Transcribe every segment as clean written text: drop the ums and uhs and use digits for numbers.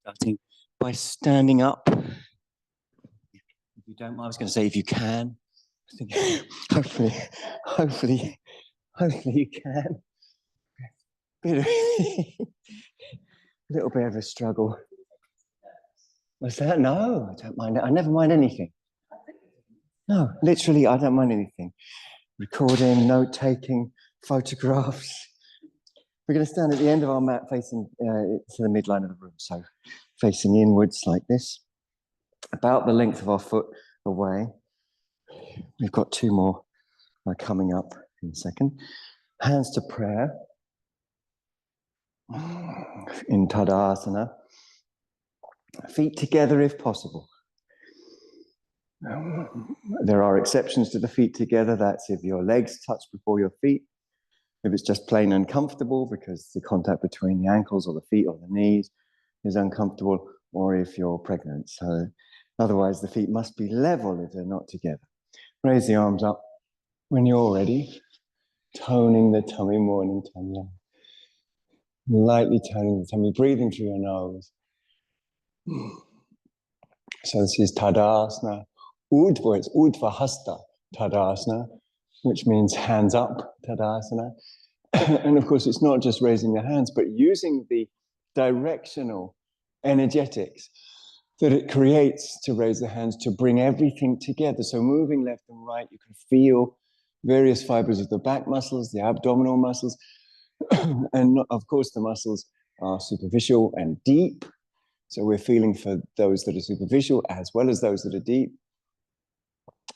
Starting by standing up. If you don't mind, I was going to say if you can. I think hopefully you can. A little bit of a struggle. What's that? No, I don't mind it. I never mind anything. No, literally, I don't mind anything. Recording, note-taking, photographs. We're going to stand at the end of our mat facing to the midline of the room, so facing inwards like this, about the length of our foot away. We've got two more coming up in a second. Hands to prayer in Tadasana. Feet together if possible. There are exceptions to the feet together. That's if your legs touch before your feet. If it's just plain uncomfortable because the contact between the ankles or the feet or the knees is uncomfortable, or if you're pregnant. So otherwise the feet must be level if they're not together. Raise the arms up when you're ready. Toning the tummy, morning tummy. Lightly toning the tummy, breathing through your nose. So this is Tadasana. Urdhva, it's Urdhva Hasta Tadasana, which means hands up Tadasana. And of course, it's not just raising the hands, but using the directional energetics that it creates to raise the hands to bring everything together. So moving left and right, you can feel various fibers of the back muscles, the abdominal muscles, and of course, the muscles are superficial and deep. So we're feeling for those that are superficial as well as those that are deep.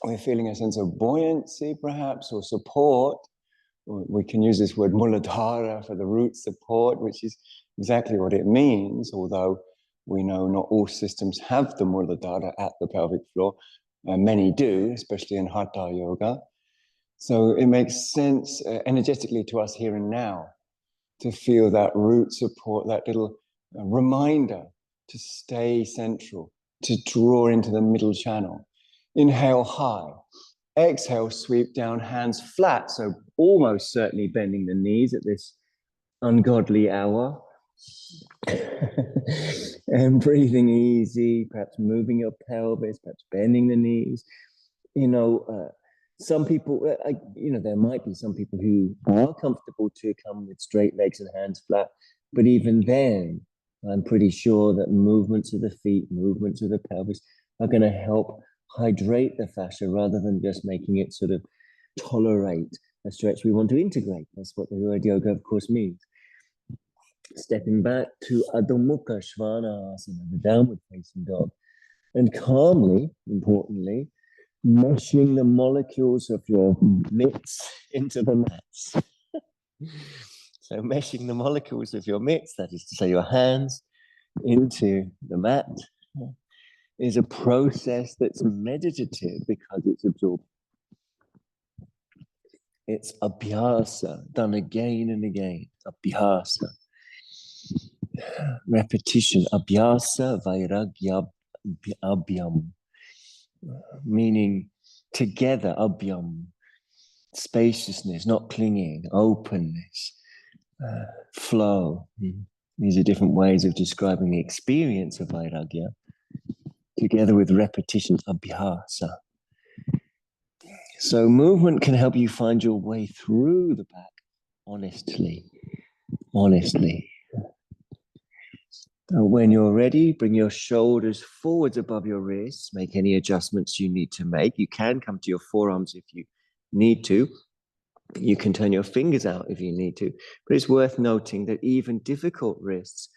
We're feeling a sense of buoyancy, perhaps, or support. We can use this word muladhara for the root support, which is exactly what it means, although we know not all systems have the muladhara at the pelvic floor. Many do, especially in Hatha yoga. So it makes sense energetically to us here and now to feel that root support, that little reminder to stay central, to draw into the middle channel. Inhale high. Exhale, sweep down, hands flat. So almost certainly bending the knees at this ungodly hour. And breathing easy, perhaps moving your pelvis, perhaps bending the knees. Some people, there might be some people who are comfortable to come with straight legs and hands flat. But even then, I'm pretty sure that movements of the feet, movements of the pelvis are going to help hydrate the fascia rather than just making it sort of tolerate a stretch we want to integrate. That's what the word yoga, of course, means. Stepping back to Adho Mukha Svanasana, the downward facing dog, and calmly, importantly, meshing the molecules of your mitts into the mats. So meshing the molecules of your mitts, that is to say your hands, into the mat, is a process that's meditative because it's absorbed. It's abhyāsa, done again and again. Abhyāsa. Repetition. Abhyāsa-vairāgya-ābhyāṁ. Meaning together, abhyāṁ. Spaciousness, not clinging, openness, flow. These are different ways of describing the experience of vairagya. Together with repetition, abhyāsa. So movement can help you find your way through the back honestly. When you're ready, bring your shoulders forwards above your wrists. Make any adjustments you need to make. You can come to your forearms if you need to. You can turn your fingers out if you need to. But it's worth noting that even difficult wrists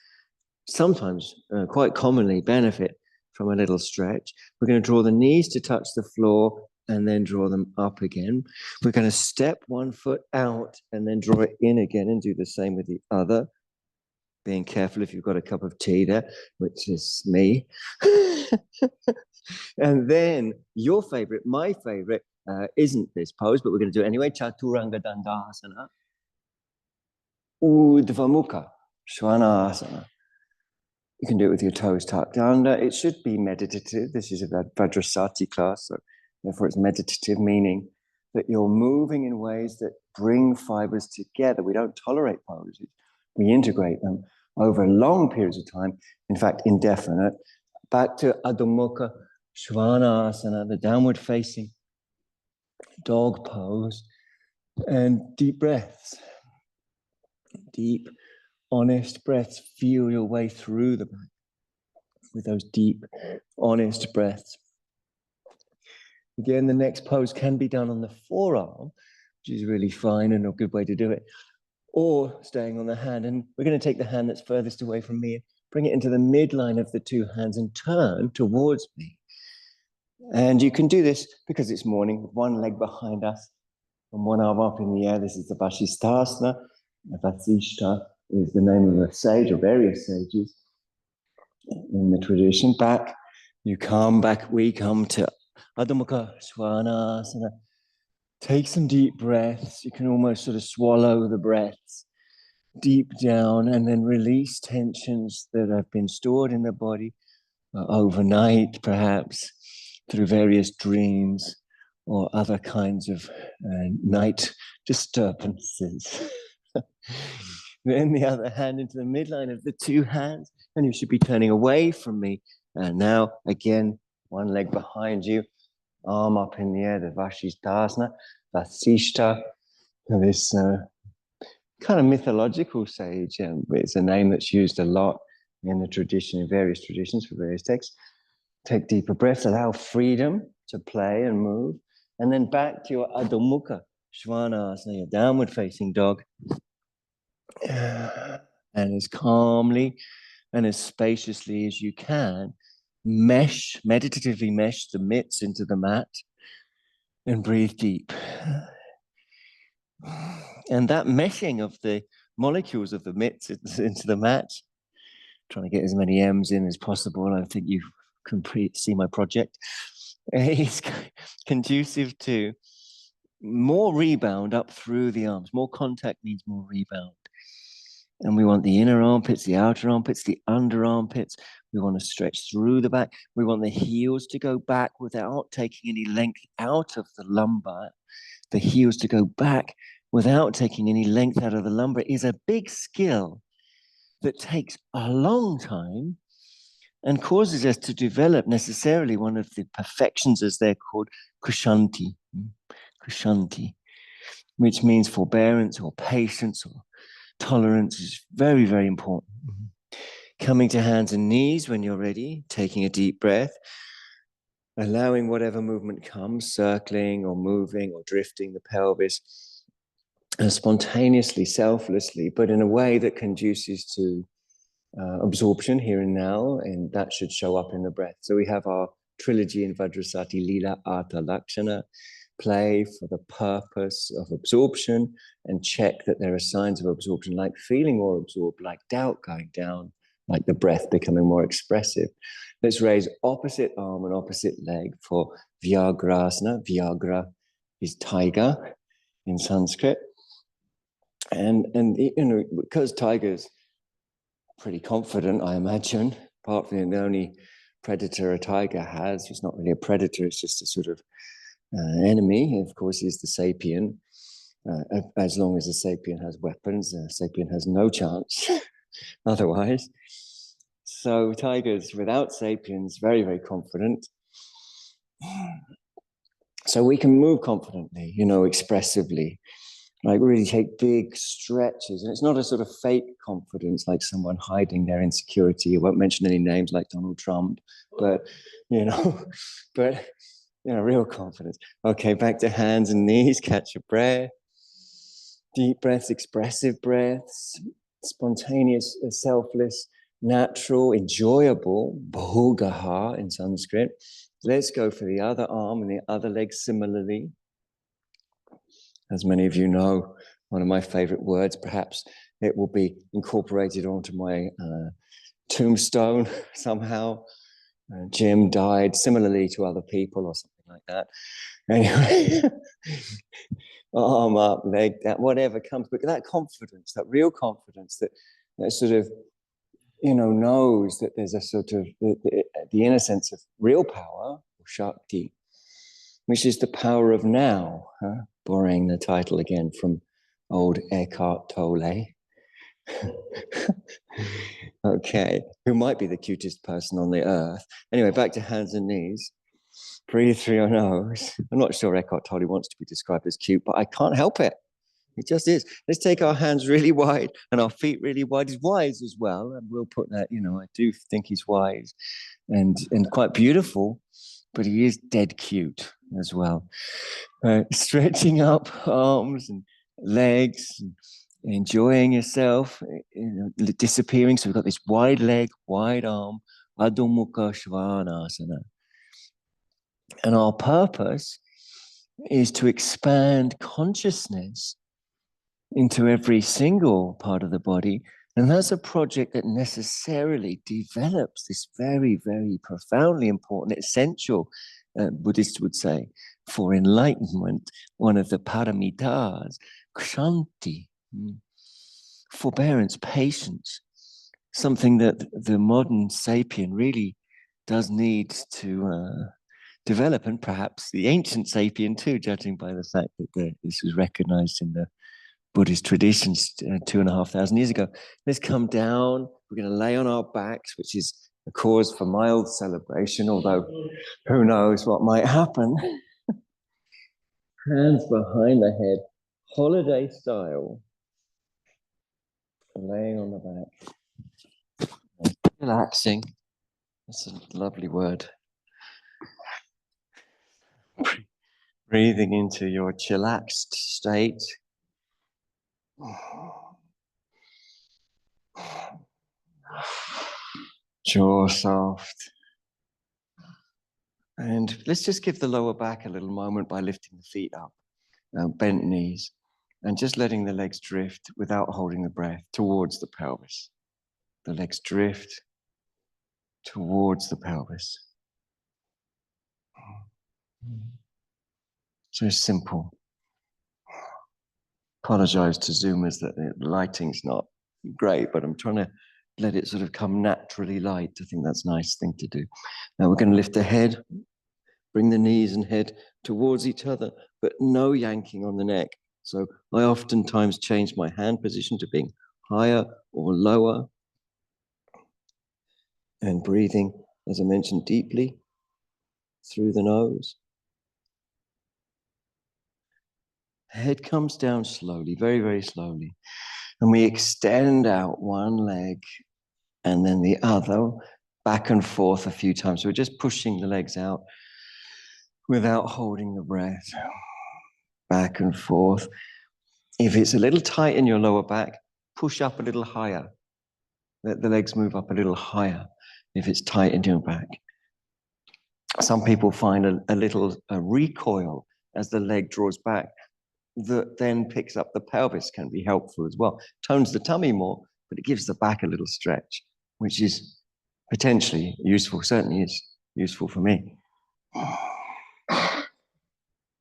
sometimes, quite commonly, benefit from a little stretch. We're going to draw the knees to touch the floor and then draw them up again. We're going to step one foot out and then draw it in again and do the same with the other. Being careful if you've got a cup of tea there, which is me. And then your favorite, my favorite, isn't this pose, but we're going to do it anyway. Chaturanga Dandasana. Urdhva Mukha Svanasana. You can do it with your toes tucked under. It should be meditative. This is a Vajrasati class, so therefore it's meditative, meaning that you're moving in ways that bring fibers together. We don't tolerate poses We integrate them over long periods of time, in fact, indefinite. Back to Adho Mukha Svanasana, the downward facing dog pose, and deep breaths. Deep, honest breaths. Feel your way through the back with those deep, honest breaths. Again, the next pose can be done on the forearm, which is really fine and a good way to do it, or staying on the hand. And we're going to take the hand that's furthest away from me, bring it into the midline of the two hands and turn towards me. And you can do this because it's morning with one leg behind us and one arm up in the air. This is the Vashisthasana. Vasishta is the name of a sage or various sages in the tradition. Back, you come back, we come to Adho Mukha Svanasana. Take some deep breaths. You can almost sort of swallow the breaths deep down and then release tensions that have been stored in the body overnight, perhaps through various dreams or other kinds of night disturbances. Then the other hand into the midline of the two hands, and you should be turning away from me. And now, again, one leg behind you, arm up in the air, the Vashisthasana, Vasishta, this kind of mythological sage. It's a name that's used a lot in the tradition, in various traditions for various texts. Take deeper breaths, allow freedom to play and move, and then back to your Adho Mukha Svanasana, your downward facing dog. And as calmly and as spaciously as you can, meditatively mesh the mitts into the mat and breathe deep. And that meshing of the molecules of the mitts into the mat, trying to get as many M's in as possible, I think you can see my project, is conducive to more rebound up through the arms. More contact means more rebound. And we want the inner armpits, the outer armpits, the under armpits. We want to stretch through the back. We want the heels to go back without taking any length out of the lumbar. The heels to go back without taking any length out of the lumbar is a big skill that takes a long time and causes us to develop necessarily one of the perfections, as they're called, kushanti, which means forbearance or patience or tolerance is very, very important. Coming to hands and knees when you're ready, taking a deep breath, allowing whatever movement comes, circling or moving or drifting the pelvis spontaneously, selflessly, but in a way that conduces to absorption here and now, and that should show up in the breath. So we have our trilogy in Vajrasati, Lila, Artha, Lakshana, play for the purpose of absorption and check that there are signs of absorption, like feeling more absorbed, like doubt going down, like the breath becoming more expressive. Let's raise opposite arm and opposite leg for Vyagrasana. Vyagra is tiger in Sanskrit. And you know, because tiger's pretty confident, I imagine, apart from the only predator a tiger has, it's not really a predator, it's just a sort of enemy, of course, is the sapien. As long as the sapien has weapons, the sapien has no chance otherwise. So tigers without sapiens, very, very confident. So we can move confidently, you know, expressively, like really take big stretches. And it's not a sort of fake confidence, like someone hiding their insecurity. I won't mention any names like Donald Trump, but, you know, real confidence. Okay, back to hands and knees, catch your breath. Deep breaths, expressive breaths, spontaneous, selfless, natural, enjoyable, bhogaha in Sanskrit. Let's go for the other arm and the other leg similarly. As many of you know, one of my favorite words, perhaps it will be incorporated onto my tombstone somehow. Jim died similarly to other people or something like that. Anyway, arm up, leg down, whatever comes, but that confidence, that real confidence that sort of, you know, knows that there's a sort of the inner sense of real power, or Shakti, which is the power of now, borrowing the title again from old Eckhart Tolle, Okay, who might be the cutest person on the earth? Anyway, back to hands and knees. Breathe through your nose. I'm not sure Eckhart Tolle wants to be described as cute, but I can't help it. It just is. Let's take our hands really wide and our feet really wide. He's wise as well. And we'll put that, I do think he's wise and quite beautiful, but he is dead cute as well. Stretching up arms and legs, and enjoying yourself, disappearing. So we've got this wide leg, wide arm, Adho Mukha Svanasana. And our purpose is to expand consciousness into every single part of the body. And that's a project that necessarily develops this very, very profoundly important, essential, Buddhists would say, for enlightenment, one of the paramitas, kshanti, forbearance, patience, something that the modern sapien really does need to develop, and perhaps the ancient sapien too, judging by the fact that this was recognized in the Buddhist traditions 2,500 years ago. Let's come down. We're going to lay on our backs, which is a cause for mild celebration, although who knows what might happen. Hands behind the head, holiday style. Laying on the back. Relaxing. That's a lovely word. Breathing into your chillaxed state. Jaw soft. And let's just give the lower back a little moment by lifting the feet up, bent knees, and just letting the legs drift without holding the breath towards the pelvis. The legs drift towards the pelvis. So simple. Apologize to Zoomers that the lighting's not great, but I'm trying to let it sort of come naturally light. I think that's a nice thing to do. Now we're going to lift the head, bring the knees and head towards each other, but no yanking on the neck. So I oftentimes change my hand position to being higher or lower. And breathing, as I mentioned, deeply through the nose. Head comes down slowly, very, very slowly. And we extend out one leg and then the other, back and forth a few times. So we're just pushing the legs out without holding the breath. Back and forth. If it's a little tight in your lower back, push up a little higher. Let the legs move up a little higher if it's tight in your back. Some people find a little recoil as the leg draws back that then picks up the pelvis, can be helpful as well. Tones the tummy more, but it gives the back a little stretch, which is potentially useful, certainly is useful for me.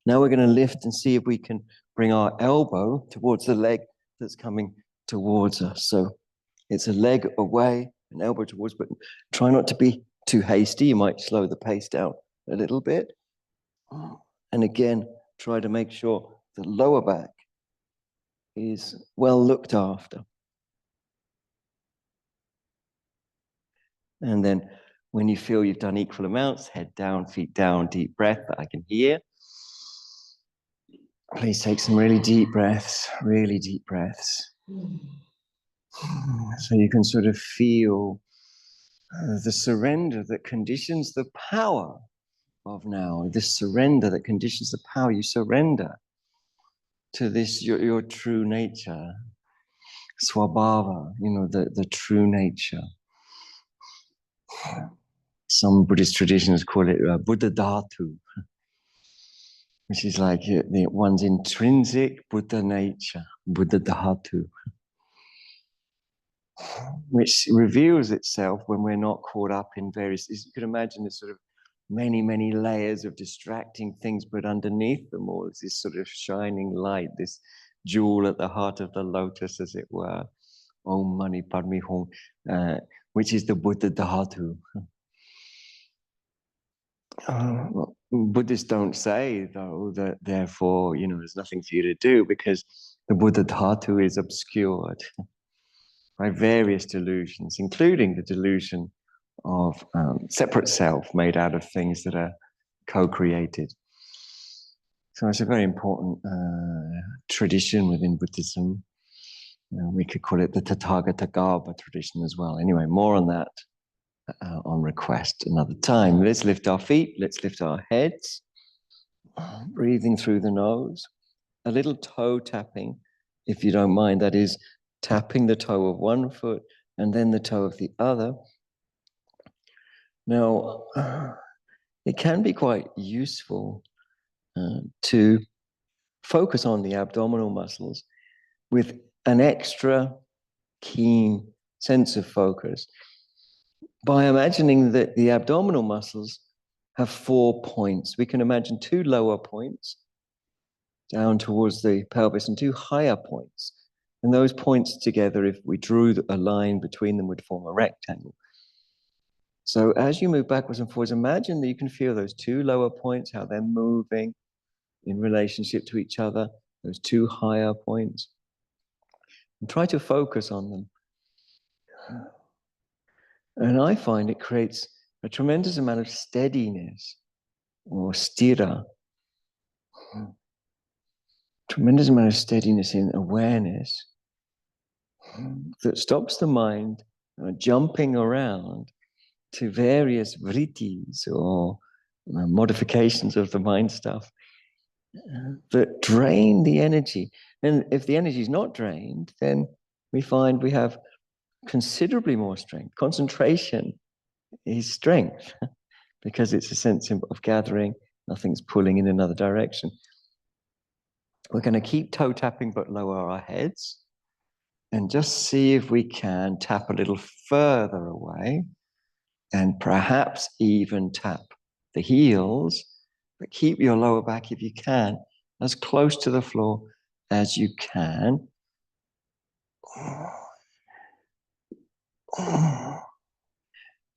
Now we're going to lift and see if we can bring our elbow towards the leg that's coming towards us. So it's a leg away, an elbow towards, but try not to be too hasty. You might slow the pace down a little bit. And again, try to make sure the lower back is well looked after. And then when you feel you've done equal amounts, head down, feet down, deep breath that I can hear. Please take some really deep breaths, really deep breaths. So you can sort of feel the surrender that conditions the power of now, this surrender that conditions the power. You surrender to this, your true nature, swabhava, the true nature. Some Buddhist traditions call it Buddha Dhatu, which is like one's intrinsic Buddha nature, Buddha Dhatu, which reveals itself when we're not caught up in various, you could imagine this sort of many, many layers of distracting things, but underneath them all is this sort of shining light, this jewel at the heart of the lotus, as it were, Om Mani Padme Hum, which is the Buddha Dhatu. Buddhists don't say, though, that therefore, there's nothing for you to do because the Buddha Dhatu is obscured. by various delusions, including the delusion of separate self made out of things that are co-created. So it's a very important tradition within Buddhism. We could call it the Tathagata tradition as well. Anyway, more on that on request another time. Let's lift our feet, let's lift our heads, breathing through the nose. A little toe tapping, if you don't mind, that is tapping the toe of one foot and then the toe of the other. Now, it can be quite useful to focus on the abdominal muscles with an extra keen sense of focus by imagining that the abdominal muscles have 4 points. We can imagine 2 lower points down towards the pelvis and 2 higher points. And those points together, if we drew a line between them, would form a rectangle. So as you move backwards and forwards, imagine that you can feel those 2 lower points, how they're moving in relationship to each other, those 2 higher points. And try to focus on them. And I find it creates a tremendous amount of steadiness, or sthira. Tremendous amount of steadiness in awareness that stops the mind jumping around to various vrittis or modifications of the mind stuff that drain the energy. And if the energy is not drained, then we find we have considerably more strength. Concentration is strength because it's a sense of gathering, nothing's pulling in another direction. We're going to keep toe tapping but lower our heads and just see if we can tap a little further away and perhaps even tap the heels, but keep your lower back, if you can, as close to the floor as you can.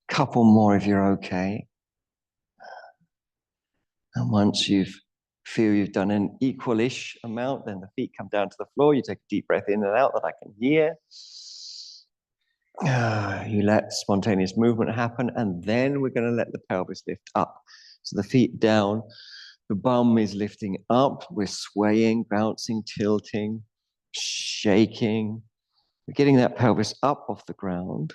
Couple more if you're okay. And once you feel you've done an equal-ish amount, then the feet come down to the floor. You take a deep breath in and out that I can hear. You let spontaneous movement happen, and then we're going to let the pelvis lift up. So the feet down, the bum is lifting up. We're swaying, bouncing, tilting, shaking. We're getting that pelvis up off the ground.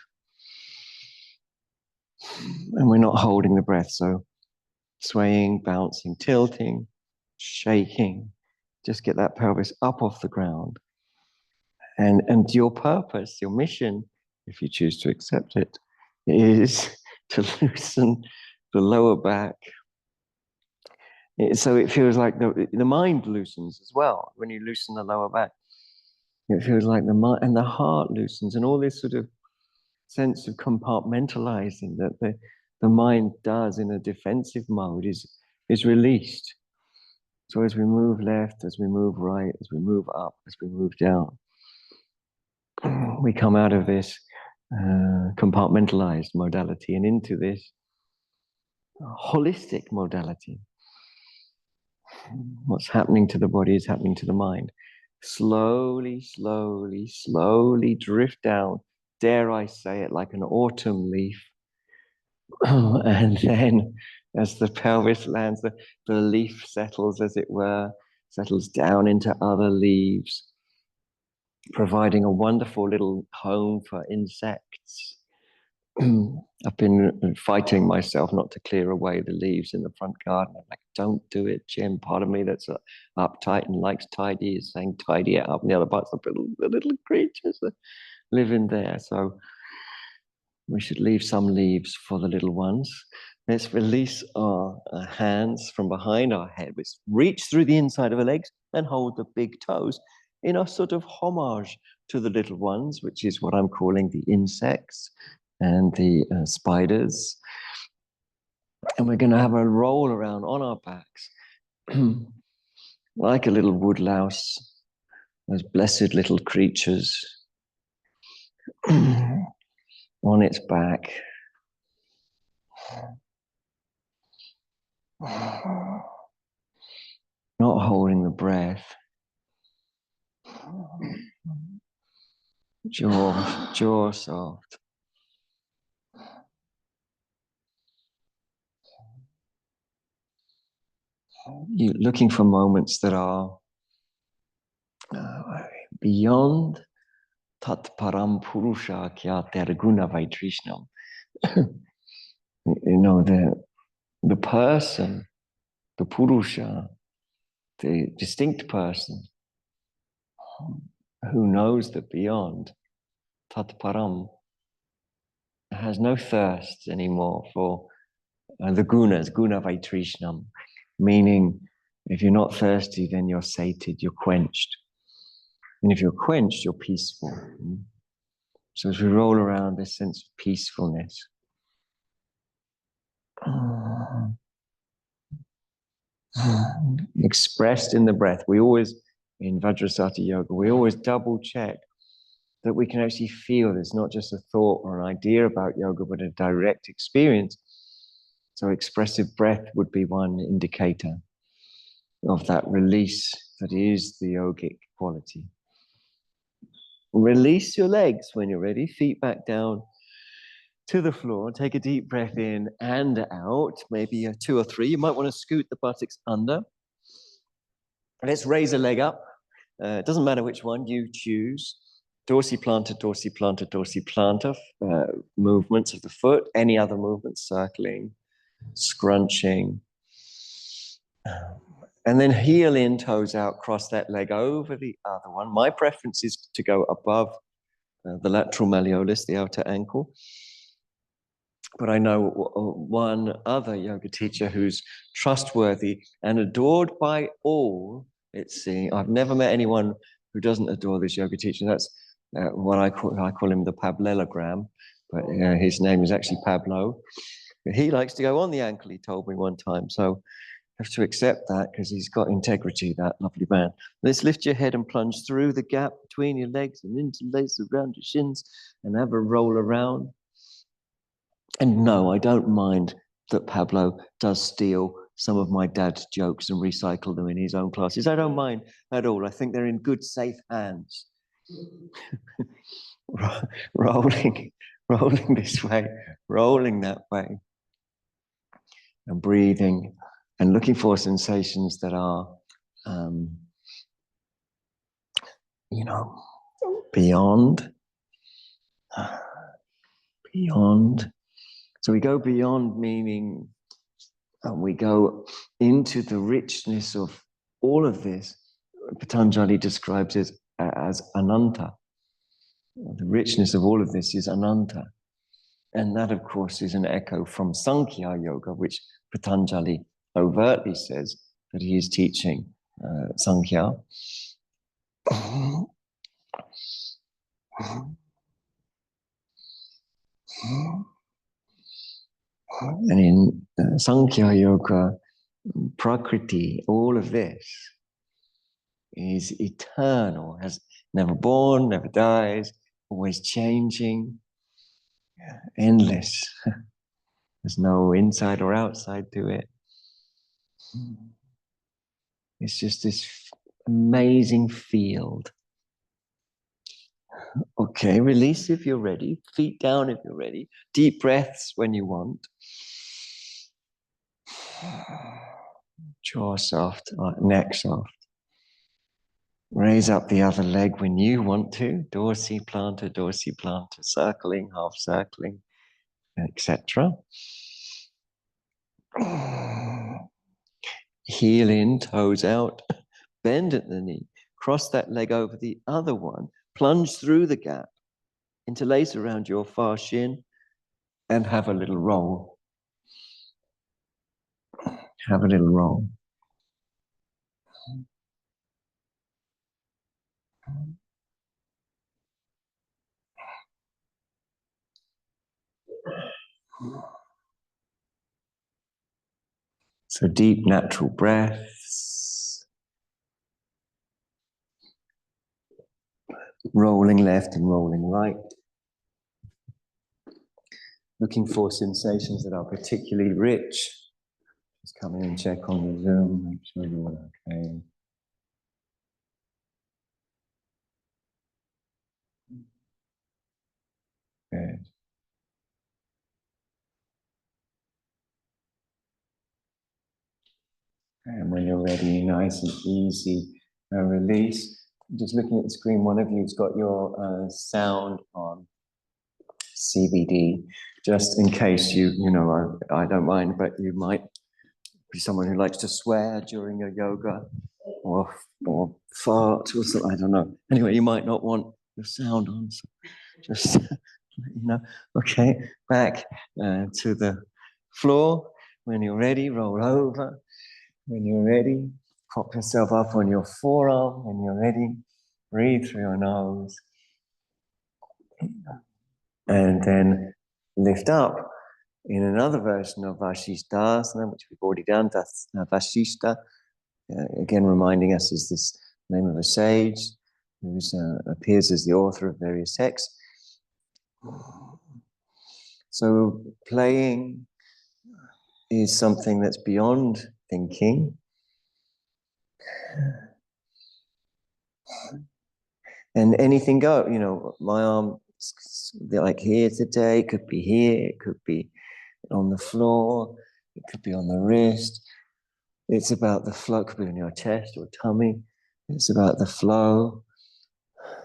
And we're not holding the breath. So swaying, bouncing, tilting, shaking. Just get that pelvis up off the ground. And your purpose, your mission, if you choose to accept it, is to loosen the lower back. So it feels like the mind loosens as well when you loosen the lower back. It feels like the mind and the heart loosens, and all this sort of sense of compartmentalizing that the mind does in a defensive mode is released. So as we move left, as we move right, as we move up, as we move down, we come out of this compartmentalized modality and into this holistic modality. What's happening to the body is happening to the mind. Slowly, slowly, slowly drift down, dare I say it, like an autumn leaf. And then as the pelvis lands, the leaf settles, as it were, settles down into other leaves, providing a wonderful little home for insects. I've been fighting myself not to clear away the leaves in the front garden. I'm like, don't do it, Jim. Part of me that's uptight and likes tidy is saying tidy it up. And the other part's the little creatures that live in there. So we should leave some leaves for the little ones. Let's release our hands from behind our head. Let's reach through the inside of the legs and hold the big toes in a sort of homage to the little ones, which is what I'm calling the insects and the spiders. And we're going to have a roll around on our backs like a little woodlouse, those blessed little creatures on its back. Not holding the breath. Jaw soft. You're looking for moments that are beyond tat param purusha kya terguna vaitrishnam. You know, the person, the purusha, the distinct person who knows that beyond tat param has no thirst anymore for the gunas, guna vaitrishnam, meaning if you're not thirsty, then you're sated, you're quenched. And if you're quenched, you're peaceful. So as we roll around this sense of peacefulness, expressed in the breath, we always, in Vajrasati Yoga, we always double check that we can actually feel there's not just a thought or an idea about yoga, but a direct experience. So expressive breath would be one indicator of that release that is the yogic quality. Release your legs when you're ready, feet back down to the floor. Take a deep breath in and out, maybe 2 or 3. You might want to scoot the buttocks under. Let's raise a leg up. It doesn't matter which one you choose. Dorsiplantar, dorsiplantar, dorsiplantar. Movements of the foot. Any other movements, circling, scrunching. And then heel in, toes out, cross that leg over the other one. My preference is to go above the lateral malleolus, the outer ankle. But I know one other yoga teacher who's trustworthy and adored by all. I've never met anyone who doesn't adore this yoga teacher. That's what I call him the Pablelogram, but his name is actually Pablo. But he likes to go on the ankle, he told me one time. So I have to accept that because he's got integrity, that lovely man. Let's lift your head and plunge through the gap between your legs and interlace around your shins and have a roll around. And no, I don't mind that Pablo does steal some of my dad's jokes and recycle them in his own classes. I don't mind at all. I think they're in good, safe hands. rolling this way, rolling that way. And breathing and looking for sensations that are, beyond. So we go beyond, meaning we go into the richness of all of this. Patanjali describes it as ananta. The richness of all of this is ananta. And that, of course, is an echo from Sankhya Yoga, which Patanjali overtly says that he is teaching Sankhya. And in Sankhya Yoga, Prakriti, all of this is eternal, has never born, never dies, always changing, endless. There's no inside or outside to it. It's just this amazing field. Okay, release if you're ready. Feet down if you're ready. Deep breaths when you want. Jaw soft, neck soft. Raise up the other leg when you want to. Dorsiplantar, dorsiplantar, circling, half circling, etc. Heel in, toes out. Bend at the knee. Cross that leg over the other one. Plunge through the gap. Interlace around your far shin and have a little roll. Have a little roll. So deep natural breaths. Rolling left and rolling right. Looking for sensations that are particularly rich. Just come in and check on the Zoom, make sure you're all okay. And when you're ready, nice and easy release. Just looking at the screen, one of you's got your sound on CBD, just in case I don't mind, but you might be someone who likes to swear during your yoga or fart or something, I don't know. Anyway, you might not want your sound on, so just okay, back to the floor. When you're ready, roll over. When you're ready, prop yourself up on your forearm. When you're ready, breathe through your nose. And then lift up in another version of Vashisthasana, which we've already done. Vasishta, again reminding us, is this name of a sage who appears as the author of various texts. So playing is something that's beyond thinking. And anything go, my arm, like here today, it could be here, it could be on the floor, it could be on the wrist. It's about the flow, it could be on your chest or tummy. It's about the flow.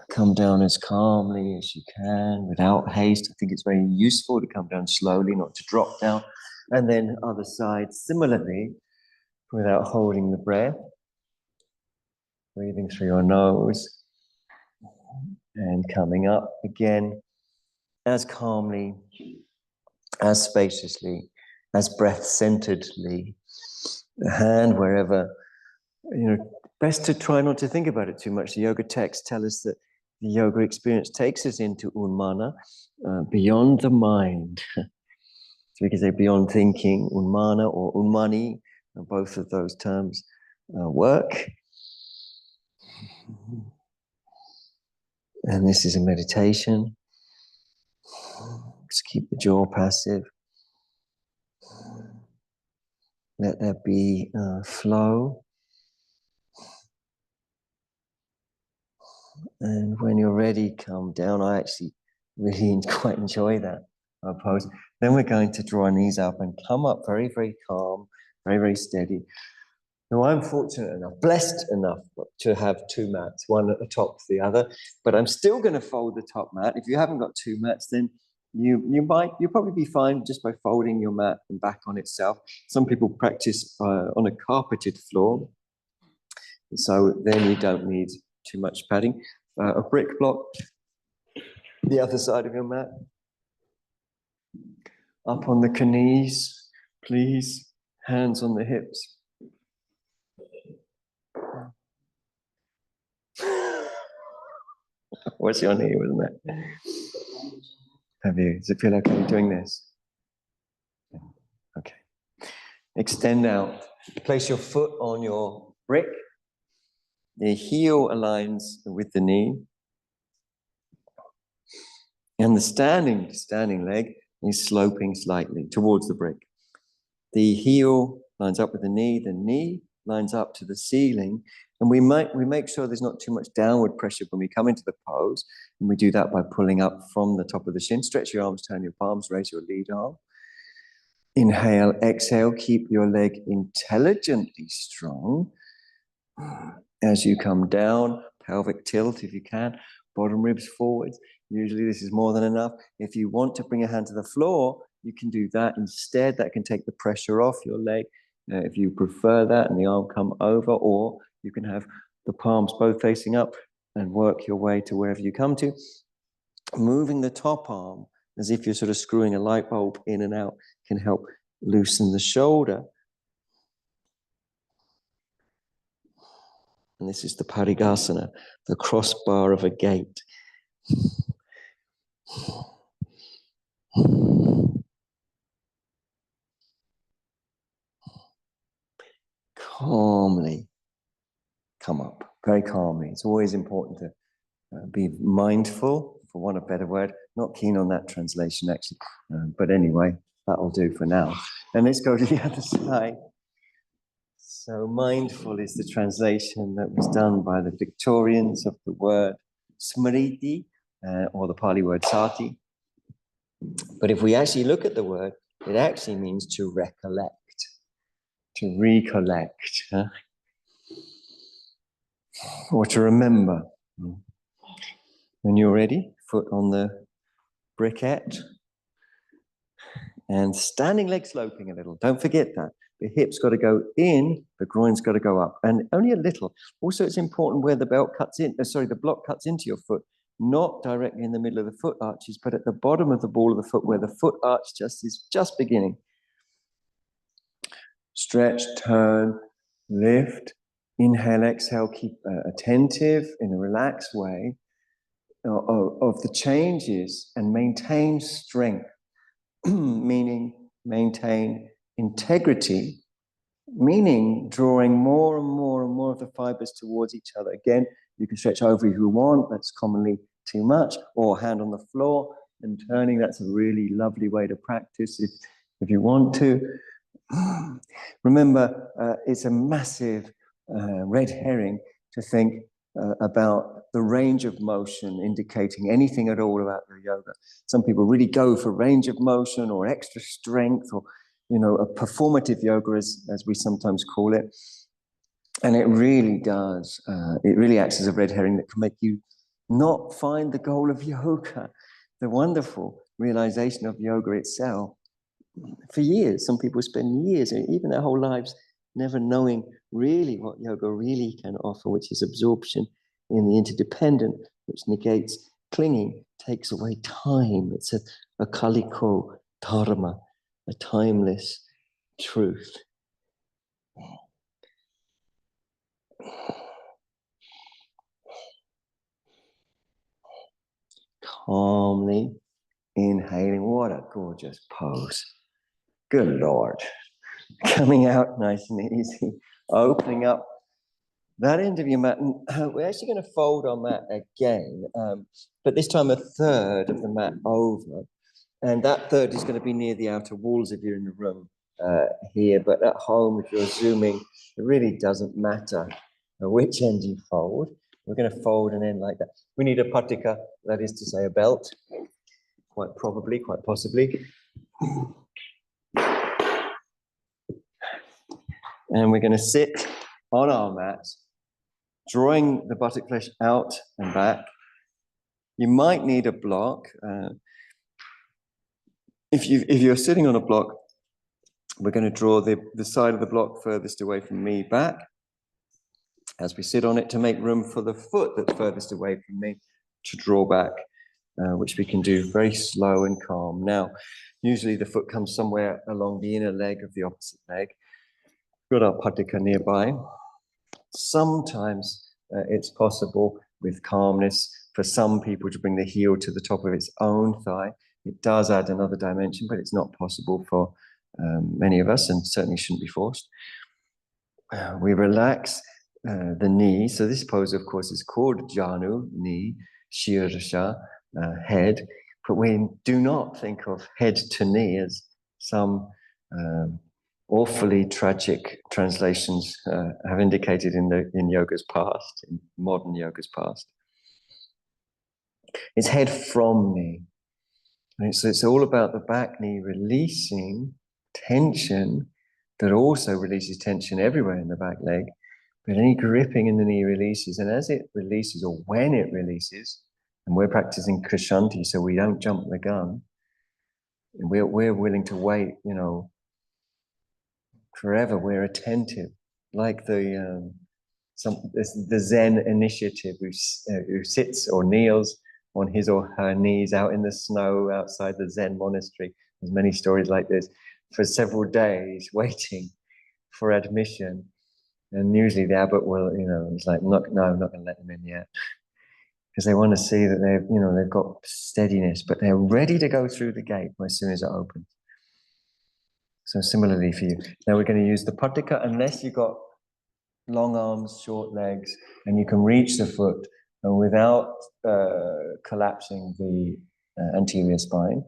Come down as calmly as you can, without haste. I think it's very useful to come down slowly, not to drop down. And then other side, similarly, without holding the breath. Breathing through your nose. And coming up again, as calmly, as spaciously, as breath-centeredly. The hand wherever, best to try not to think about it too much. The yoga texts tell us that the yoga experience takes us into unmana, beyond the mind. So we can say beyond thinking, unmana or unmani, both of those terms work. And this is a meditation. Just keep the jaw passive. Let there be flow. And when you're ready, come down. I actually really quite enjoy that pose. Then we're going to draw our knees up and come up very, very calm, very, very steady. Now, I'm fortunate enough, blessed enough to have two mats, one at the top of the other, but I'm still going to fold the top mat. If you haven't got two mats, then you'll probably be fine just by folding your mat and back on itself. Some people practice on a carpeted floor, so then you don't need too much padding. A brick block, the other side of your mat. Up on the knees, please, hands on the hips. What's your knee, wasn't it? Have you? Does it feel okay doing this? Okay. Extend out. Place your foot on your brick. The heel aligns with the knee. And the standing leg is sloping slightly towards the brick. The heel lines up with the knee lines up to the ceiling. And we make sure there's not too much downward pressure when we come into the pose. And we do that by pulling up from the top of the shin. Stretch your arms, turn your palms, raise your lead arm. Inhale, exhale, keep your leg intelligently strong. As you come down, pelvic tilt if you can, bottom ribs forwards. Usually this is more than enough. If you want to bring a hand to the floor, you can do that instead. That can take the pressure off your leg. If you prefer that, and the arm come over, or you can have the palms both facing up and work your way to wherever you come to. Moving the top arm as if you're sort of screwing a light bulb in and out can help loosen the shoulder. And this is the Parigasana, the crossbar of a gate. Calmly come up, very calmly. It's always important to be mindful, for want of a better word. Not keen on that translation, actually. But anyway, that'll do for now. And let's go to the other side. So mindful is the translation that was done by the Victorians of the word smriti, or the Pali word sati. But if we actually look at the word, it actually means to recollect, to recollect, or to remember. When you're ready, foot on the briquette, and standing leg sloping a little. Don't forget that. The hips got to go in, the groin's got to go up, and only a little. Also, it's important where the belt cuts in, the block cuts into your foot, not directly in the middle of the foot arches, but at the bottom of the ball of the foot where the foot arch is just beginning. Stretch, turn, lift, inhale, exhale, keep attentive in a relaxed way of the changes and maintain strength, meaning maintain integrity, meaning drawing more and more and more of the fibers towards each other. Again, you can stretch over if you want, that's commonly too much, or hand on the floor and turning. That's a really lovely way to practice if you want to. Remember, it's a massive red herring to think about the range of motion indicating anything at all about the yoga. Some people really go for range of motion or extra strength, or a performative yoga, as we sometimes call it. And it really does. It really acts as a red herring that can make you not find the goal of yoga, the wonderful realization of yoga itself. For years, some people spend years, even their whole lives, never knowing really what yoga really can offer, which is absorption in the interdependent, which negates clinging, takes away time. It's a kaliko dharma, a timeless truth. Calmly inhaling. What a gorgeous pose. Good Lord. Coming out nice and easy. Opening up that end of your mat. And we're actually going to fold our mat again, but this time a third of the mat over. And that third is going to be near the outer walls if you're in the room here. But at home, if you're zooming, it really doesn't matter which end you fold. We're going to fold an end like that. We need a patika, that is to say a belt, quite probably, quite possibly. And we're going to sit on our mat, drawing the buttock flesh out and back. You might need a block. If you're sitting on a block, we're going to draw the side of the block furthest away from me back as we sit on it, to make room for the foot that's furthest away from me to draw back, which we can do very slow and calm. Now, usually the foot comes somewhere along the inner leg of the opposite leg. We've got our patika nearby. Sometimes it's possible with calmness for some people to bring the heel to the top of its own thigh. It does add another dimension, but it's not possible for many of us, and certainly shouldn't be forced. We relax the knee. So this pose, of course, is called janu, knee, shirsha, head. But we do not think of head to knee as some awfully tragic translations have indicated in yoga's past, in modern yoga's past. It's head from knee. And it's all about the back knee releasing tension that also releases tension everywhere in the back leg. But any gripping in the knee releases. And as it releases, or when it releases, and we're practicing kshanti, so we don't jump the gun, we're willing to wait, forever. We're attentive, like the Zen initiative who sits or kneels on his or her knees out in the snow outside the Zen monastery. There's many stories like this, for several days waiting for admission. And usually the abbot will, it's like, no, I'm not going to let them in yet. Because they want to see that they've got steadiness, but they're ready to go through the gate as soon as it opens. So similarly for you. Now we're going to use the patika, unless you've got long arms, short legs, and you can reach the foot without collapsing the anterior spine.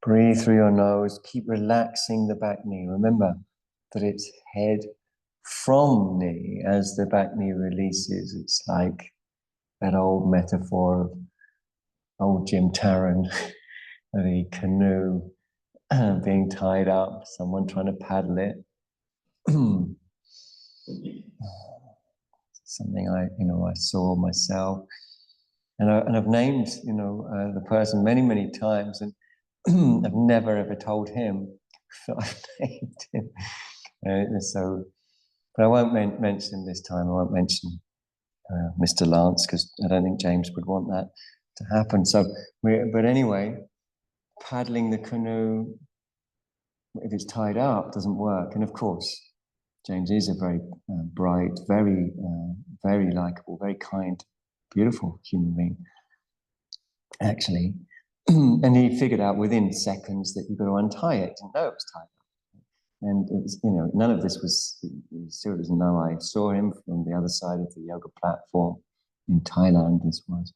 Breathe through your nose. Keep relaxing the back knee. Remember that it's head from knee. As the back knee releases, it's like that old metaphor of old Jim Tarrant, the canoe being tied up, someone trying to paddle it. Something I saw myself, and I've named the person many times, and I've never ever told him that I've named him. So, but I won't mention him this time. I won't mention Mr. Lance, because I don't think James would want that to happen. So, but anyway, paddling the canoe, if it's tied up, doesn't work. And of course, James is a very bright, very likable, very kind, beautiful human being, actually. And he figured out within seconds that you've got to untie it. Didn't know it was tied up. And it's, none of this was, he still doesn't know. I saw him from the other side of the yoga platform in Thailand, this was.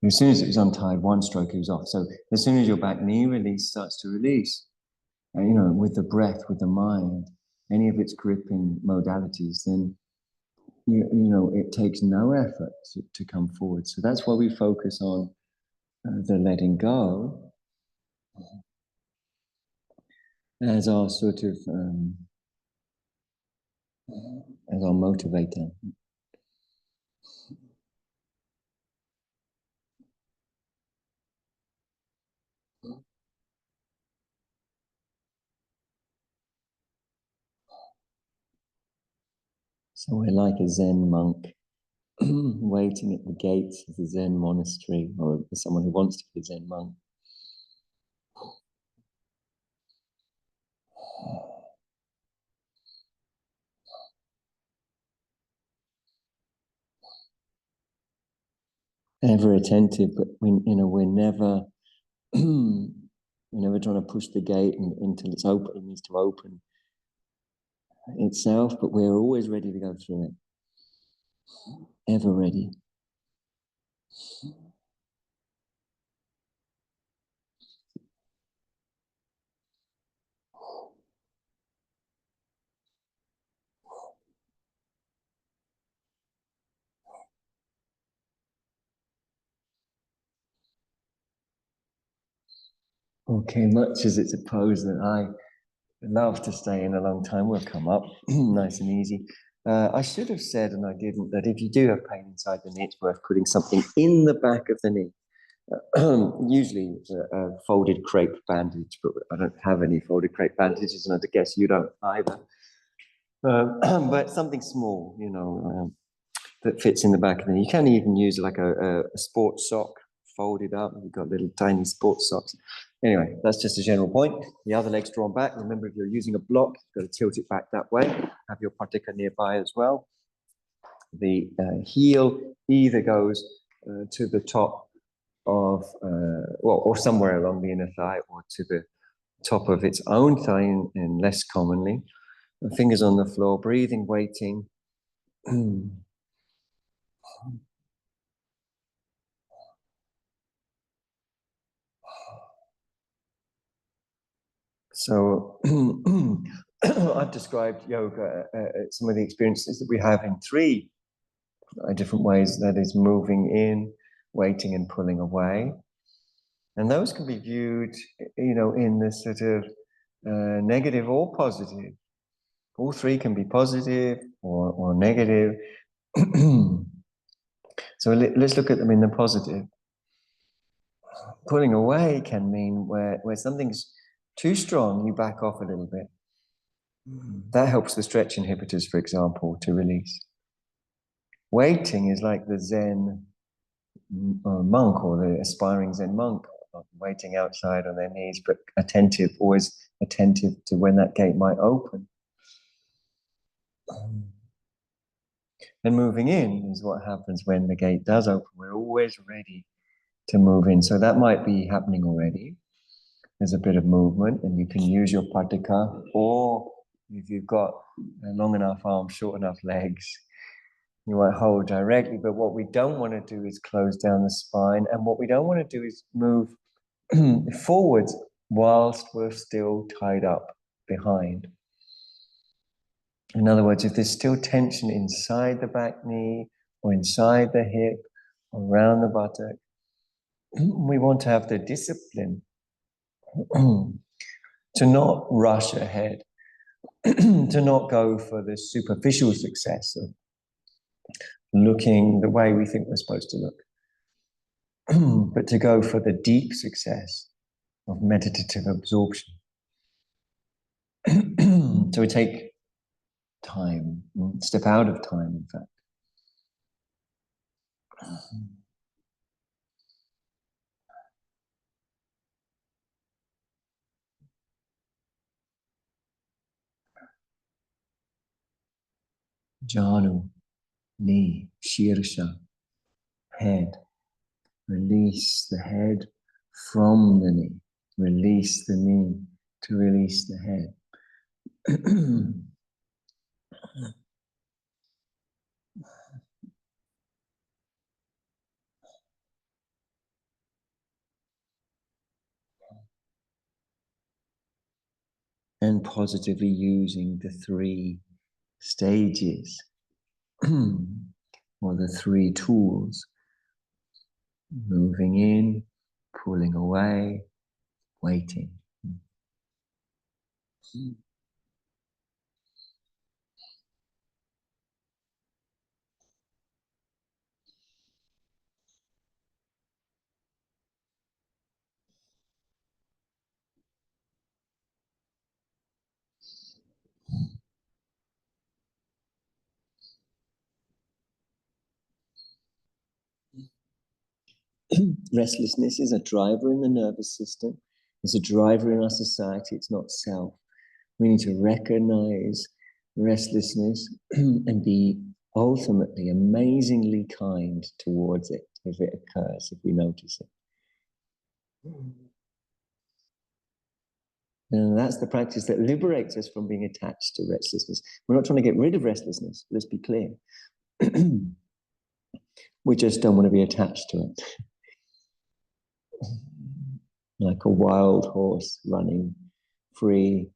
As soon as it was untied, one stroke, he was off. So as soon as your back knee release starts to release, with the breath, with the mind, any of its gripping modalities, then, it takes no effort to come forward. So that's why we focus on the letting go as our sort of, as our motivator. So we're like a Zen monk waiting at the gates of the Zen monastery, or someone who wants to be a Zen monk. Ever attentive, but we're never we're never trying to push the gate until it's open. It needs to open itself, but we're always ready to go through it. Ever ready. Okay, much as it's opposed that I love to stay in a long time, we'll come up nice and easy. I should have said, and I didn't, that if you do have pain inside the knee, it's worth putting something in the back of the knee. Usually a folded crepe bandage, but I don't have any folded crepe bandages, and I guess you don't either. But something small, that fits in the back of the knee. You can even use like a sports sock folded up. You've got little tiny sports socks. Anyway, that's just a general point. The other leg's drawn back. Remember, if you're using a block, you've got to tilt it back that way. Have your patika nearby as well. The heel either goes to the top of, or somewhere along the inner thigh, or to the top of its own thigh, and less commonly. The fingers on the floor, breathing, waiting. So I've described yoga, some of the experiences that we have in three different ways. That is moving in, waiting, and pulling away. And those can be viewed, in this sort of negative or positive. All three can be positive or negative. So let's look at them in the positive. Pulling away can mean where something's too strong, you back off a little bit. That helps the stretch inhibitors, for example, to release. Waiting is like the Zen monk, or the aspiring Zen monk, waiting outside on their knees, but attentive, always attentive to when that gate might open. And moving in is what happens when the gate does open. We're always ready to move in. So that might be happening already. There's a bit of movement, and you can use your patika, or if you've got long enough arms, short enough legs, you might hold directly. But what we don't want to do is close down the spine, and what we don't want to do is move forwards whilst we're still tied up behind. In other words, if there's still tension inside the back knee, or inside the hip, or around the buttock, we want to have the discipline To not rush ahead, to not go for the superficial success of looking the way we think we're supposed to look, but to go for the deep success of meditative absorption. So we take time, step out of time, in fact. Janu, knee, shirsha, head. Release the head from the knee. Release the knee to release the head. And positively using the 3 stages or the 3 tools: moving in, pulling away, waiting. Restlessness is a driver in the nervous system. It's a driver in our society. It's not self. We need to recognize restlessness and be ultimately amazingly kind towards it if it occurs, if we notice it. And that's the practice that liberates us from being attached to restlessness. We're not trying to get rid of restlessness, let's be clear. We just don't want to be attached to it. Like a wild horse running free,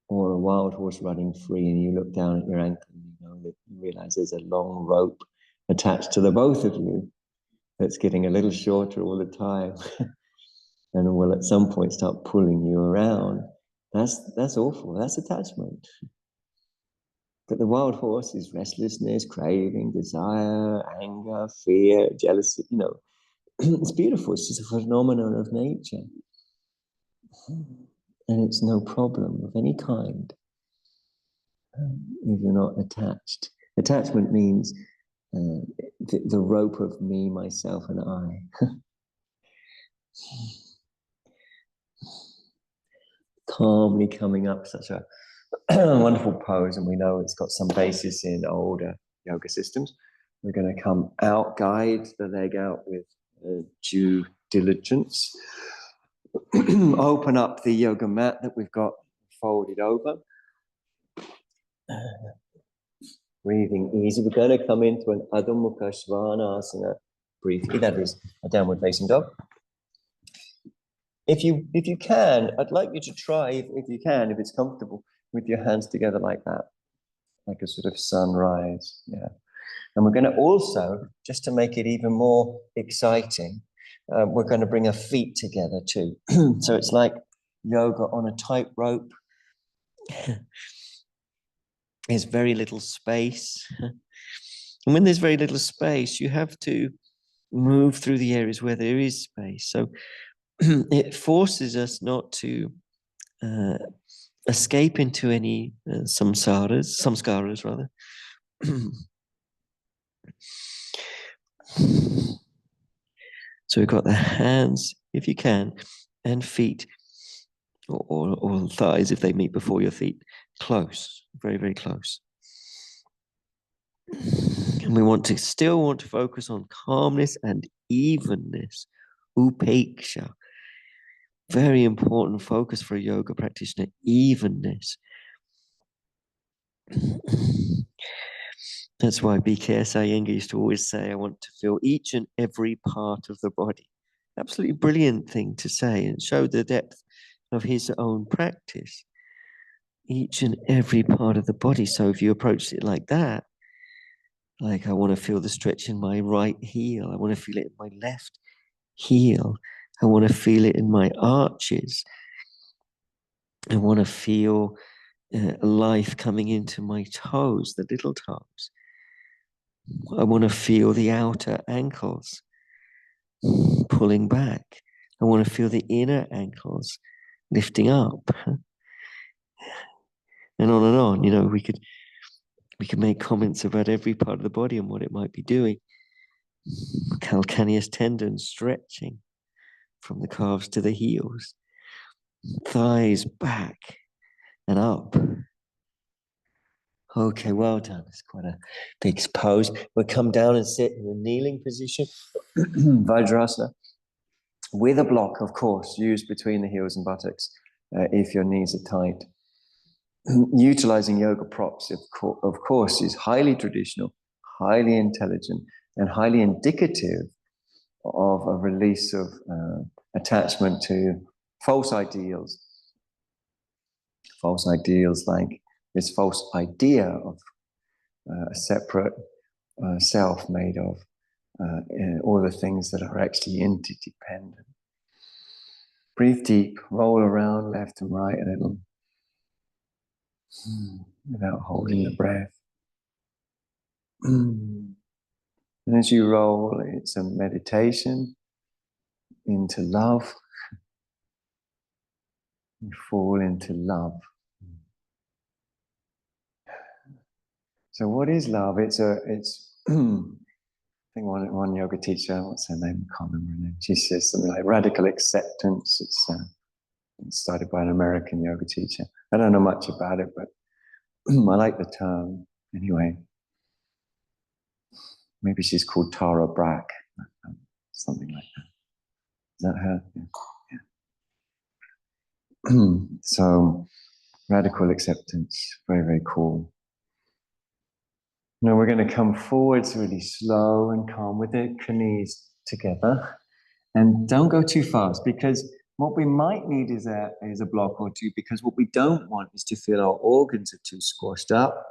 or a wild horse running free, and you look down at your ankle and you realize there's a long rope attached to the both of you that's getting a little shorter all the time and will at some point start pulling you around. That's awful. That's attachment. But the wild horse is restlessness, craving, desire, anger, fear, jealousy. It's beautiful. It's just a phenomenon of nature. And it's no problem of any kind if you're not attached. Attachment means the rope of me, myself, and I. Calmly coming up such a wonderful pose, and we know it's got some basis in older yoga systems. We're going to come out, guide the leg out with due diligence. Open up the yoga mat that we've got folded over. Breathing easy. We're going to come into an Adho Mukha Svanasana briefly. That is a downward facing dog. If you can, I'd like you to try, if you can, if it's comfortable, with your hands together like that, like a sort of sunrise. Yeah. And we're going to also, just to make it even more exciting, we're going to bring our feet together too. So it's like yoga on a tightrope. There's very little space. And when there's very little space, you have to move through the areas where there is space. So it forces us not to escape into any samskaras rather. So we've got the hands, if you can, and feet, or thighs if they meet before your feet, close, very, very close. And we still want to focus on calmness and evenness, upeksha. Very important focus for a yoga practitioner, evenness. That's why B.K.S. Iyengar used to always say, I want to feel each and every part of the body. Absolutely brilliant thing to say, and show the depth of his own practice. Each and every part of the body. So if you approach it like that, like I want to feel the stretch in my right heel, I want to feel it in my left heel, I want to feel it in my arches. I want to feel life coming into my toes, the little toes. I want to feel the outer ankles pulling back. I want to feel the inner ankles lifting up. And on and on. You know, we could make comments about every part of the body and what it might be doing. Calcaneus tendons stretching from the calves to the heels. Thighs back and up. Okay, well done. It's quite a big pose. We'll come down and sit in a kneeling position, Vajrasana, with a block, of course, used between the heels and buttocks if your knees are tight. Utilizing yoga props, of course, is highly traditional, highly intelligent, and highly indicative of a release of attachment to false ideals. False ideals like this false idea of a separate self made of all the things that are actually interdependent. Breathe deep, roll around left and right a little without holding the breath. And as you roll, it's a meditation into love. You fall into love. So what is love? It's I think one yoga teacher, what's her name? I can't remember her name. She says something like radical acceptance. It's started by an American yoga teacher. I don't know much about it, but I like the term. Anyway, maybe she's called Tara Brach, something like that. Is that her? Yeah. So, radical acceptance, very, very cool. Now we're going to come forwards really slow and calm with the knees together. And don't go too fast, because what we might need is a block or two, because what we don't want is to feel our organs are too squashed up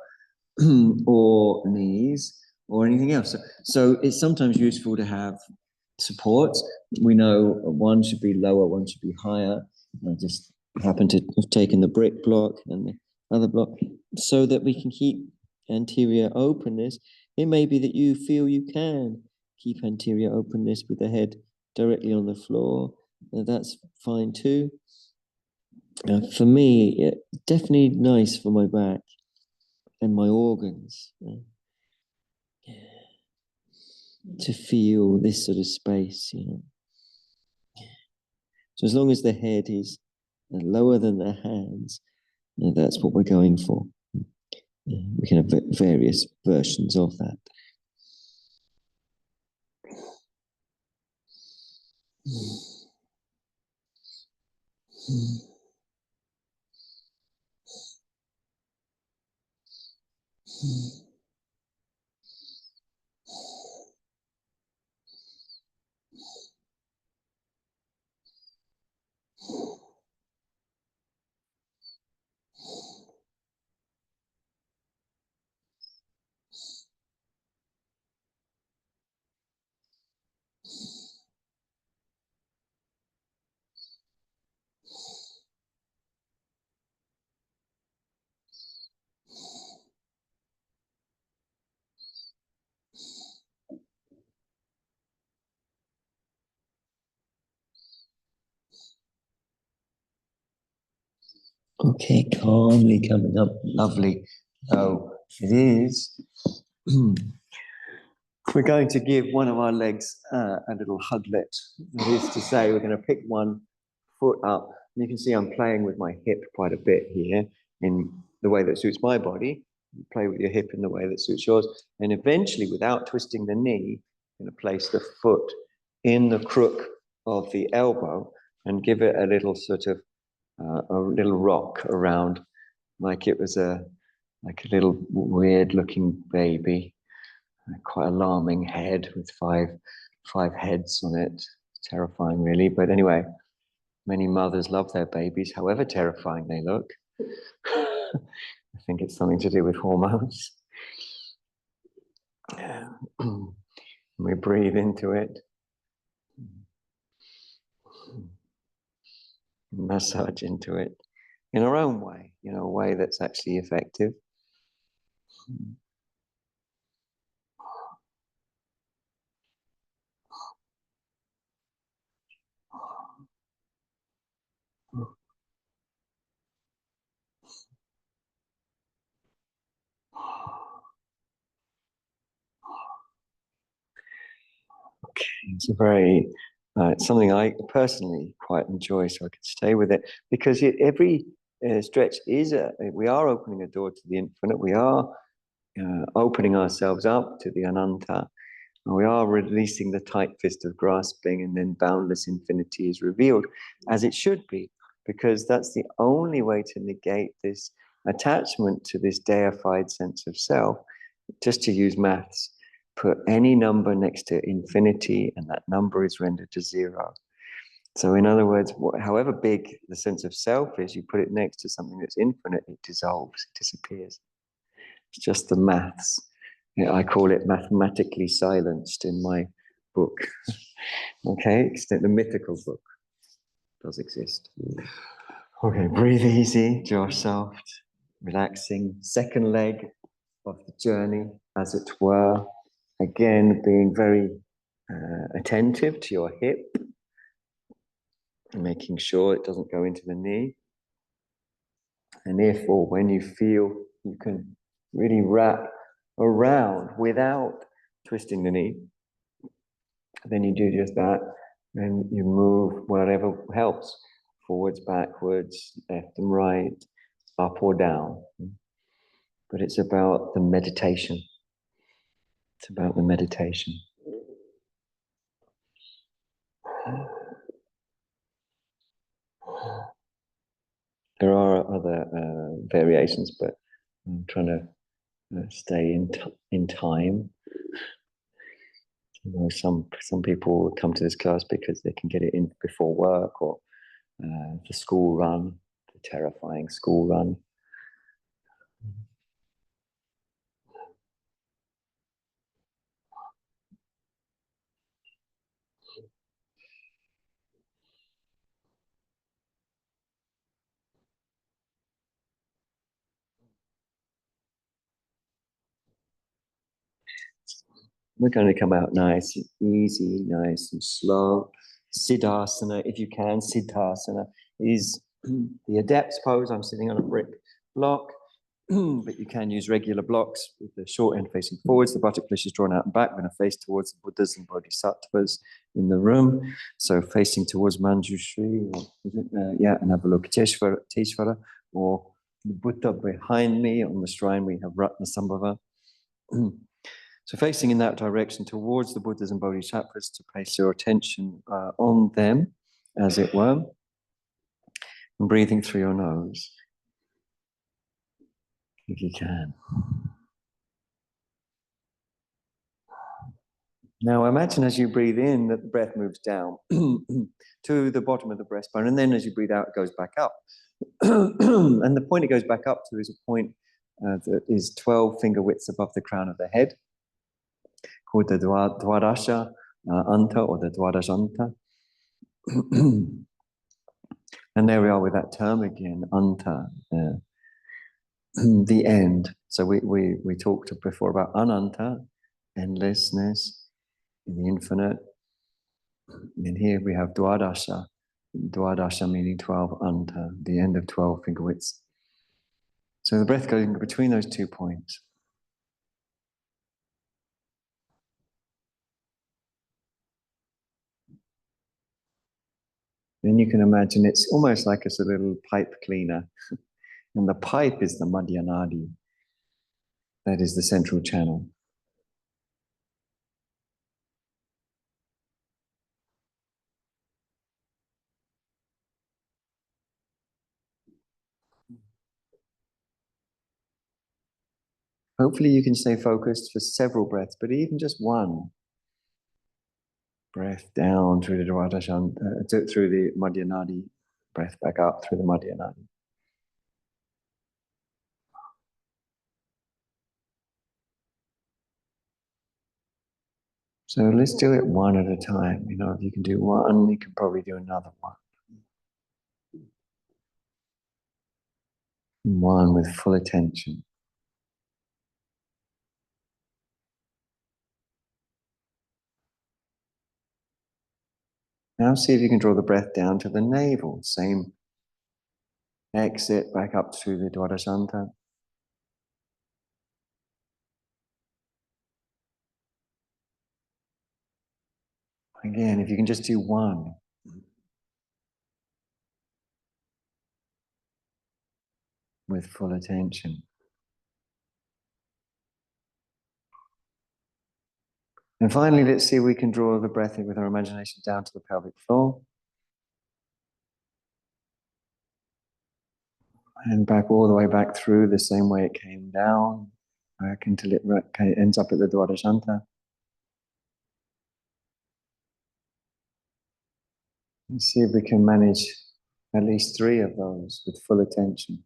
or knees or anything else. So it's sometimes useful to have supports. We know one should be lower, one should be higher. I just happen to have taken the brick block and the other block so that we can keep anterior openness. It may be that you feel you can keep anterior openness with the head directly on the floor. That's fine too. For me, definitely nice for my back and my organs to feel this sort of space, you know. So as long as the head is lower than the hands, that's what we're going for. We can have various versions of that. Okay, calmly coming up, lovely. So it is. We're going to give one of our legs a little huglet. That is to say, we're going to pick one foot up. And you can see I'm playing with my hip quite a bit here in the way that suits my body. You play with your hip in the way that suits yours. And eventually, without twisting the knee, you're going to place the foot in the crook of the elbow and give it a little sort of a little rock around, like it was a little weird looking baby, quite alarming head with five heads on it. Terrifying, really. But anyway, many mothers love their babies, however terrifying they look. I think it's something to do with hormones. We breathe into it. massage into it in our own way, a way that's actually effective. Okay, it's it's something I personally quite enjoy, so I can stay with it, because every stretch we are opening a door to the infinite. We are opening ourselves up to the ananta. We are releasing the tight fist of grasping, and then boundless infinity is revealed, as it should be, because that's the only way to negate this attachment to this deified sense of self. Just to use maths, put any number next to infinity, and that number is rendered to zero. So in other words, however big the sense of self is, you put it next to something that's infinite, it dissolves, it disappears. It's just the maths. I call it mathematically silenced in my book. Okay, the mythical book does exist. Okay, breathe easy, jaw soft, relaxing. Second leg of the journey, as it were. Again, being very attentive to your hip, and making sure it doesn't go into the knee. And if or when you feel you can really wrap around without twisting the knee, then you do just that, and you move wherever helps, forwards, backwards, left and right, up or down. But it's about the meditation. It's about the meditation. There are other variations, but I'm trying to stay in time. Some people come to this class because they can get it in before work, or the school run, the terrifying school run. We're going to come out nice and easy, nice and slow. Siddhasana, if you can. Siddhasana is the adept's pose. I'm sitting on a brick block, but you can use regular blocks with the short end facing forwards. The buttock flesh is drawn out and back. We're going to face towards the Buddhas and Bodhisattvas in the room. So facing towards Manjushri, and Avalokiteshvara, or the Buddha behind me. On the shrine, we have Ratnasambhava. So facing in that direction towards the Buddhas and Bodhisattvas, to place your attention on them, as it were, and breathing through your nose, if you can. Now imagine as you breathe in that the breath moves down to the bottom of the breastbone, and then as you breathe out, it goes back up. And the point it goes back up to is a point that is 12 finger widths above the crown of the head, called the Dwadasha Anta, or the Dwadashanta. And there we are with that term again, Anta, the end. So we talked before about Ananta, endlessness, the infinite. And here we have Dwadasha, Dwadasha meaning 12, Anta, the end of 12 finger widths. So the breath goes in between those 2 points. Then you can imagine it's almost like a little pipe cleaner. And the pipe is the Madhya Nadi. That is the central channel. Hopefully you can stay focused for several breaths, but even just one breath down through the Dwadashanta, through the Madhya Nadi, breath back up through the Madhya Nadi. So let's do it one at a time. If you can do one, you can probably do another one. One with full attention. Now see if you can draw the breath down to the navel. Same exit back up through the Dwadasanta. Again, if you can just do one. With full attention. And finally, let's see if we can draw the breath in with our imagination down to the pelvic floor. And back all the way back through the same way it came down, back until it ends up at the Dwadasanta. And see if we can manage at least 3 of those with full attention.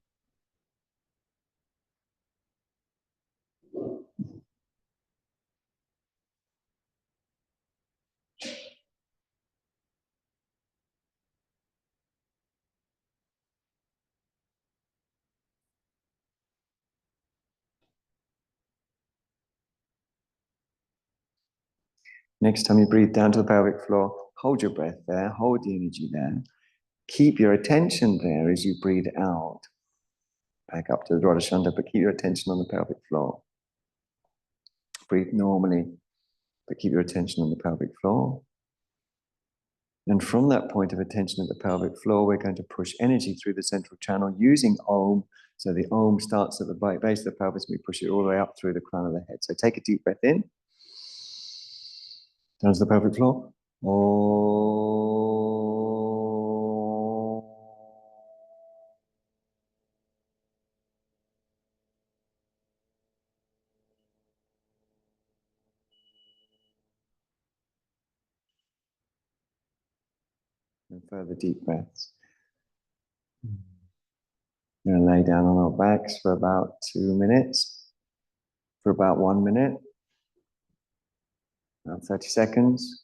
Next time you breathe down to the pelvic floor, hold your breath there, hold the energy there. Keep your attention there as you breathe out. Back up to the Dwadasanta, but keep your attention on the pelvic floor. Breathe normally, but keep your attention on the pelvic floor. And from that point of attention at the pelvic floor, we're going to push energy through the central channel using Om. So the Om starts at the base of the pelvis, and we push it all the way up through the crown of the head. So take a deep breath in. Down to the pelvic floor. Om. And further deep breaths. We're going to lay down on our backs for about 2 minutes, for about 1 minute, about 30 seconds.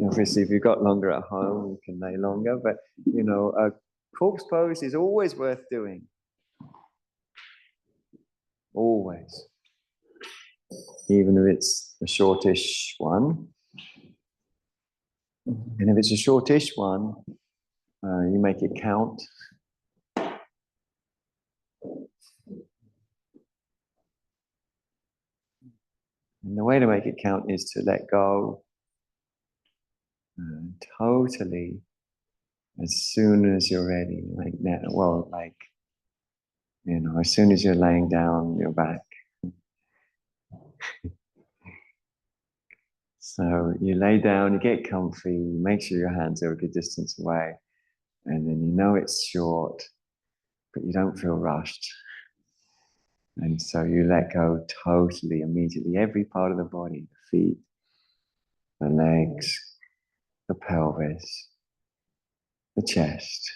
Obviously, if you've got longer at home, you can lay longer, but you know, a corpse pose is always worth doing. Always. Even if it's a shortish one. And if it's a shortish one, you make it count. And the way to make it count is to let go totally as soon as you're ready. Like that, well, like, you know, as soon as you're laying down your back. So you lay down, you get comfy, you make sure your hands are a good distance away, and then you know it's short, but you don't feel rushed. And so you let go totally, immediately, every part of the body, the feet, the legs, the pelvis, the chest,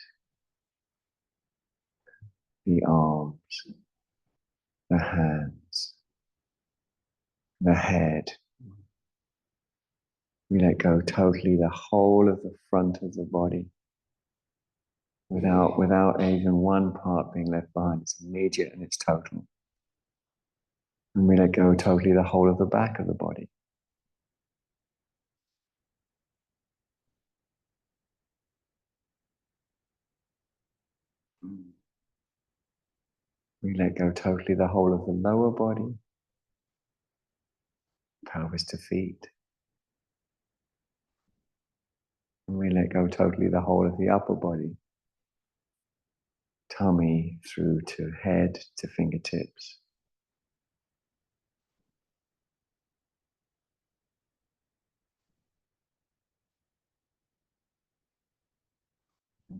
the arms, the hands, the head. We let go totally the whole of the front of the body without even one part being left behind. It's immediate and it's total. And we let go totally the whole of the back of the body. We let go totally the whole of the lower body, pelvis to feet. And we let go totally the whole of the upper body, tummy through to head to fingertips.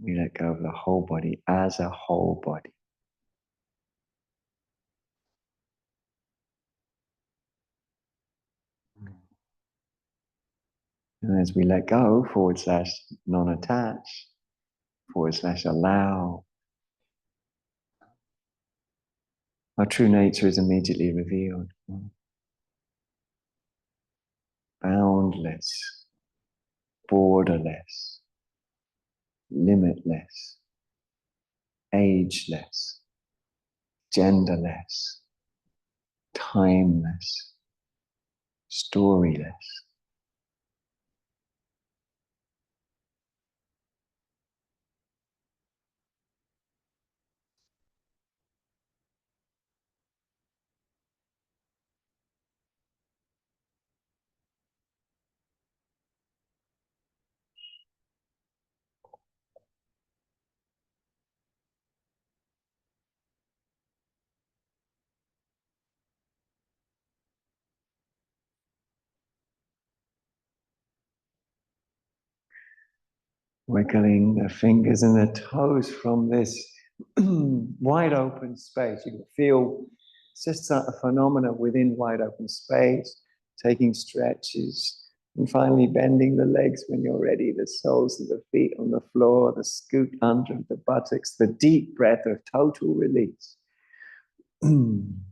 We let go of the whole body as a whole body. And as we let go, / non-attach, / allow, our true nature is immediately revealed. Boundless, borderless, limitless. ageless, genderless, timeless, storyless. Wiggling the fingers and the toes from this wide open space. You can feel it's just a phenomena within wide open space, taking stretches, and finally bending the legs when you're ready, the soles of the feet on the floor, the scoot under the buttocks, the deep breath of total release. Then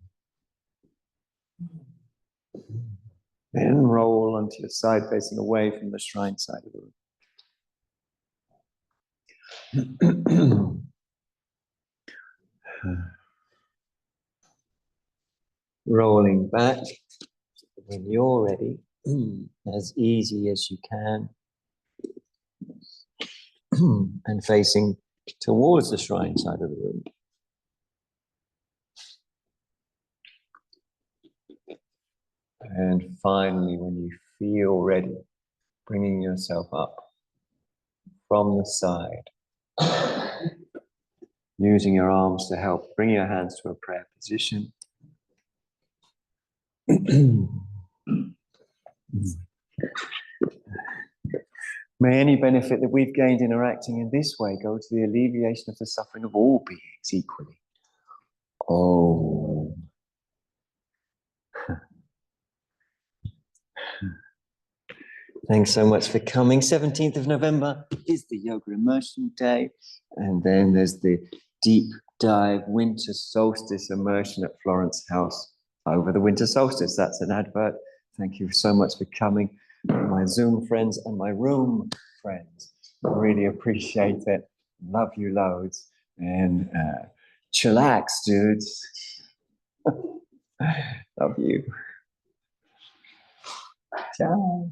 roll onto your side, facing away from the shrine side of the room. Rolling back when you're ready, as easy as you can, and facing towards the shrine side of the room. And finally, when you feel ready, bringing yourself up from the side, using your arms to help bring your hands to a prayer position. May any benefit that we've gained interacting in this way go to the alleviation of the suffering of all beings equally. Oh. Thanks so much for coming. 17th of November is the Yoga Immersion Day. And then there's the deep dive winter solstice immersion at Florence House over the winter solstice. That's an advert. Thank you so much for coming. My Zoom friends and my room friends. I really appreciate it. Love you loads. And chillax, dudes. Love you. Ciao.